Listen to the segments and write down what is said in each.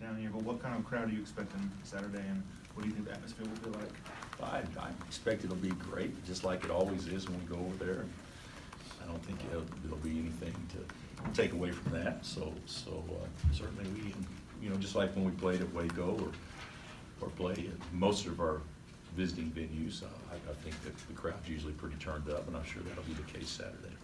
down here, but what kind of crowd are you expecting Saturday, and what do you think the atmosphere will be like? I expect it'll be great, just like it always is when we go over there. I don't think there'll be anything to take away from that. So certainly just like when we played at Waco or play at most of our visiting venues, I think that the crowd's usually pretty turned up, and I'm sure that'll be the case Saturday.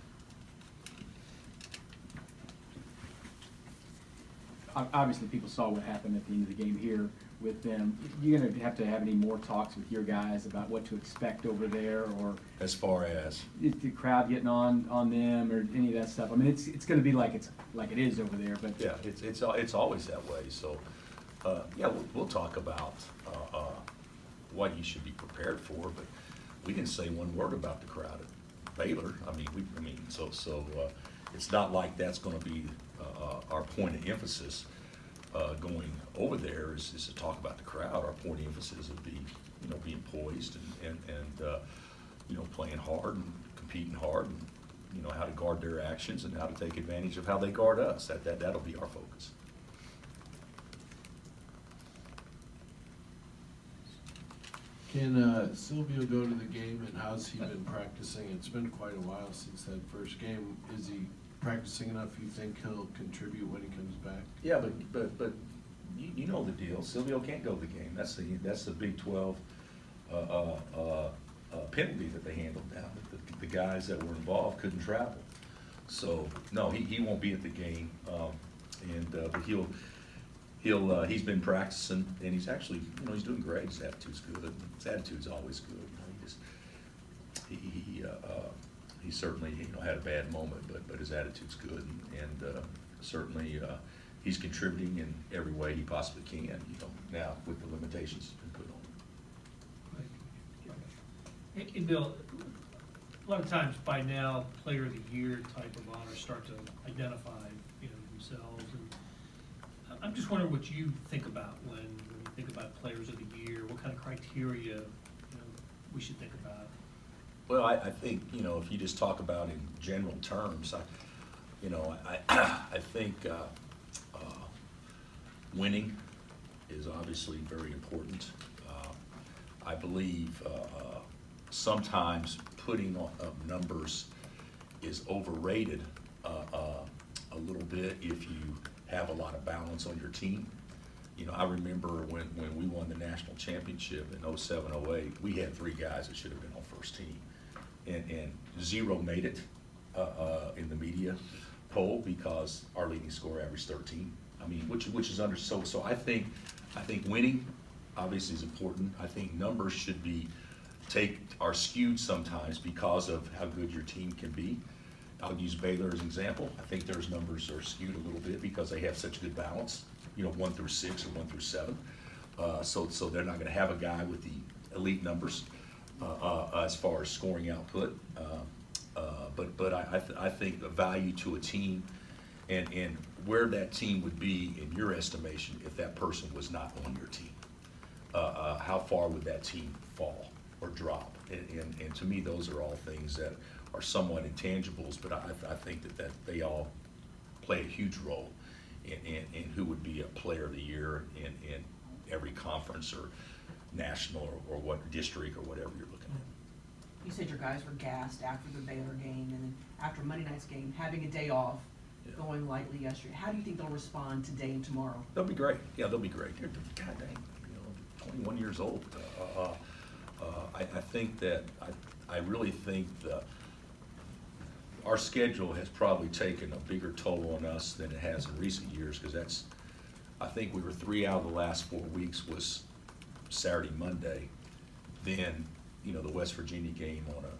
Obviously, people saw what happened at the end of the game here with them. You're going to have any more talks with your guys about what to expect over there, or As far as the crowd getting on them, or any of that stuff? I mean, it's going to be like it is over there, but yeah, it's always that way. So yeah, we'll talk about what you should be prepared for, but we didn't say one word about the crowd at Baylor. So it's not like that's going to be our point of emphasis going over there is to talk about the crowd. Our point of emphasis would be, being poised and playing hard and competing hard, and how to guard their actions and how to take advantage of how they guard us. That'll be our focus. Can Silvio go to the game, and how's he been practicing? It's been quite a while since that first game. Is he practicing enough you think he'll contribute when he comes back? Yeah, but you know the deal. Silvio can't go to the game. That's the Big 12 penalty that they handled down. The guys that were involved couldn't travel. So no, he won't be at the game. But he's been practicing, and he's actually he's doing great. His attitude's good. His attitude's always good. He certainly had a bad moment, but his attitude's good, and certainly he's contributing in every way he possibly can. Now with the limitations he's been put on. Hey, Bill, a lot of times by now, Player of the Year type of honors start to identify themselves, and I'm just wondering what you think about when you think about Players of the Year. What kind of criteria we should think about? Well, I think if you just talk about in general terms, I think winning is obviously very important. I believe sometimes putting up numbers is overrated a little bit if you have a lot of balance on your team. I remember when we won the national championship in 07, 08, we had 3 guys that should have been on first team. And 0 made it in the media poll because our leading scorer averaged 13. Which is under so I think winning obviously is important. I think numbers should are skewed sometimes because of how good your team can be. I'll use Baylor as an example. I think their numbers are skewed a little bit because they have such good balance, 1 through 6 or 1 through 7. So they're not going to have a guy with the elite numbers as far as scoring output. But I think the value to a team and where that team would be in your estimation if that person was not on your team. How far would that team fall or drop? And to me, those are all things that are somewhat intangibles, but I think that they all play a huge role in who would be a Player of the Year in every conference or national or what district or whatever you're looking at. You said your guys were gassed after the Baylor game, and then after Monday night's game, having a day off, going lightly yesterday. How do you think they'll respond today and tomorrow? They'll be great. Yeah, they'll be great. They're God dang, 21 years old. I think that I really think our schedule has probably taken a bigger toll on us than it has in recent years, because I think we were 3 out of the last 4 weeks was Saturday, Monday, then the West Virginia game on a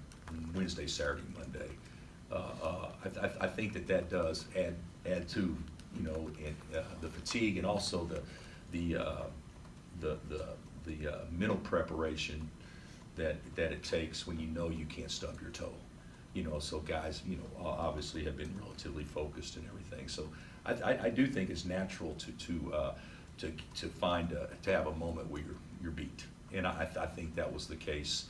Wednesday, Saturday, Monday. I think that does add to the fatigue, and also the mental preparation that it takes when you can't stub your toe. So guys obviously have been relatively focused and everything. So I do think it's natural to find to have a moment where you're beat, and I think that was the case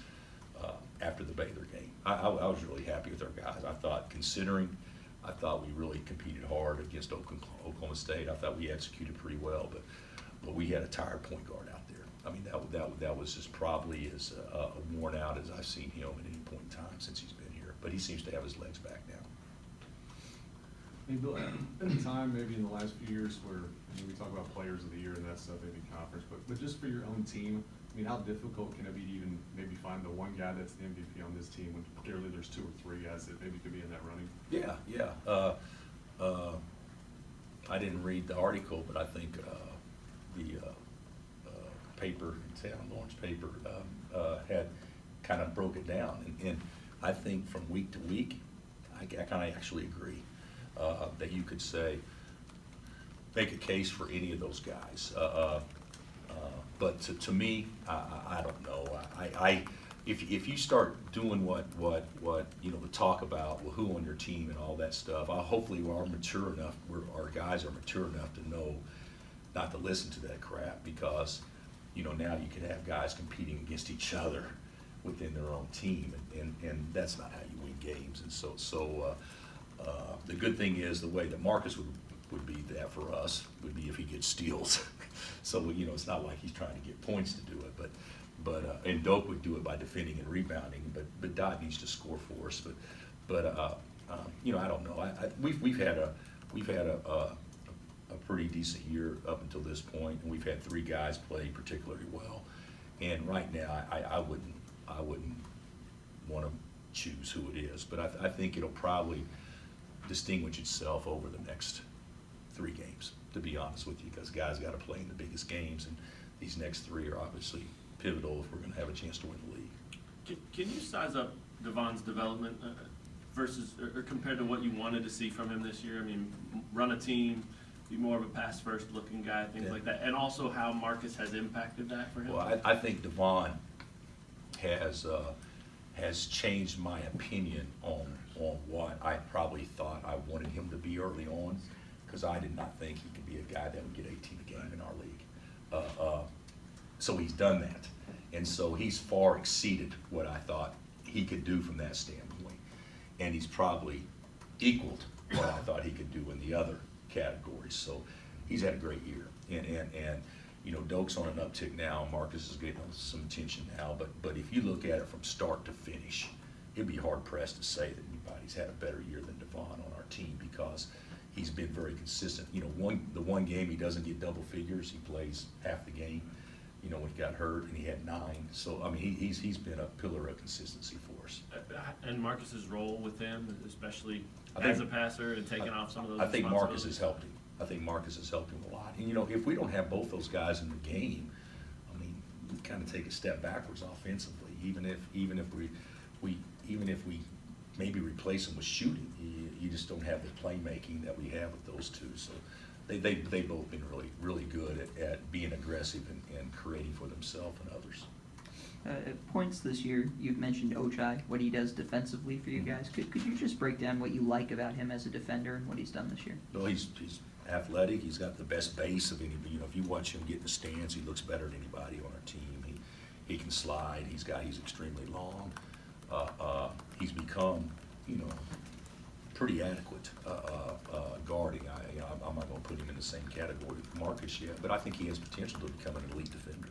after the Baylor game. I was really happy with our guys. I thought we really competed hard against Oklahoma State. I thought we executed pretty well, but but we had a tired point guard out there. I mean, that was just probably as worn out as I've seen him at any point in time since he's been here. But he seems to have his legs back now. Hey, Bill, been a time maybe in the last few years where, I mean, we talk about players of the year and that stuff, maybe conference, but just for your own team, I mean, how difficult can it be to even maybe find the one guy that's the MVP on this team when clearly there's two or three guys that maybe could be in that running? Yeah. I didn't read the article, but I think the paper, Town Lawrence paper, had kind of broke it down. And I think from week to week, I kind of actually agree that you could say, make a case for any of those guys. But to me, I don't know. If you start doing what you know, the talk about, well, who on your team and all that stuff, hopefully we're mature enough, our guys are mature enough to know not to listen to that crap, because you know, now you can have guys competing against each other within their own team, and that's not how you win games. And so the good thing is the way that Marcus would be that for us would be if he gets steals. So you know, it's not like he's trying to get points to do it, but and Doak would do it by defending and rebounding. But Dot needs to score for us. But you know, I don't know. We've had a pretty decent year up until this point, and we've had three guys play particularly well. And right now, I wouldn't want to choose who it is, but I think it'll probably distinguish itself over the next 3 games, to be honest with you, because guys got to play in the biggest games, and these next 3 are obviously pivotal if we're going to have a chance to win the league. Can you size up Devon's development versus or compared to what you wanted to see from him this year? I mean, run a team, be more of a pass-first looking guy, things like that, and also how Marcus has impacted that for him? Well, I think Devon has changed my opinion on what I probably thought I wanted him to be early on, because I did not think he could be a guy that would get 18 a game in our league. So he's done that, and so he's far exceeded what I thought he could do from that standpoint, and he's probably equaled what I thought he could do in the other categories. So he's had a great year, and you know, Doak's on an uptick now. Marcus is getting some attention now, but if you look at it from start to finish, it'd be hard pressed to say that anybody's had a better year than Devon on our team, because he's been very consistent. You know, the one game he doesn't get double figures, he plays half the game. You know, when he got hurt, and he had 9. So I mean, he's been a pillar of consistency for us. And Marcus's role with them, especially I as a think- passer and taking off some of those I think Marcus responsibilities? has helped him. I think Marcus has helped him a lot. And you know, if we don't have both those guys in the game, I mean, we kind of take a step backwards offensively. Even if we maybe replace them with shooting, you just don't have the playmaking that we have with those two. So they've both been really good at being aggressive and creating for themselves and others. At points this year, you've mentioned Ochai, what he does defensively for you guys. Could you just break down what you like about him as a defender and what he's done this year? Well, he's athletic. He's got the best base of anybody. You know, if you watch him get in the stands, he looks better than anybody on our team. He can slide. He's extremely long. He's become, you know, pretty adequate guarding. I'm not going to put him in the same category with Marcus yet, but I think he has potential to become an elite defender.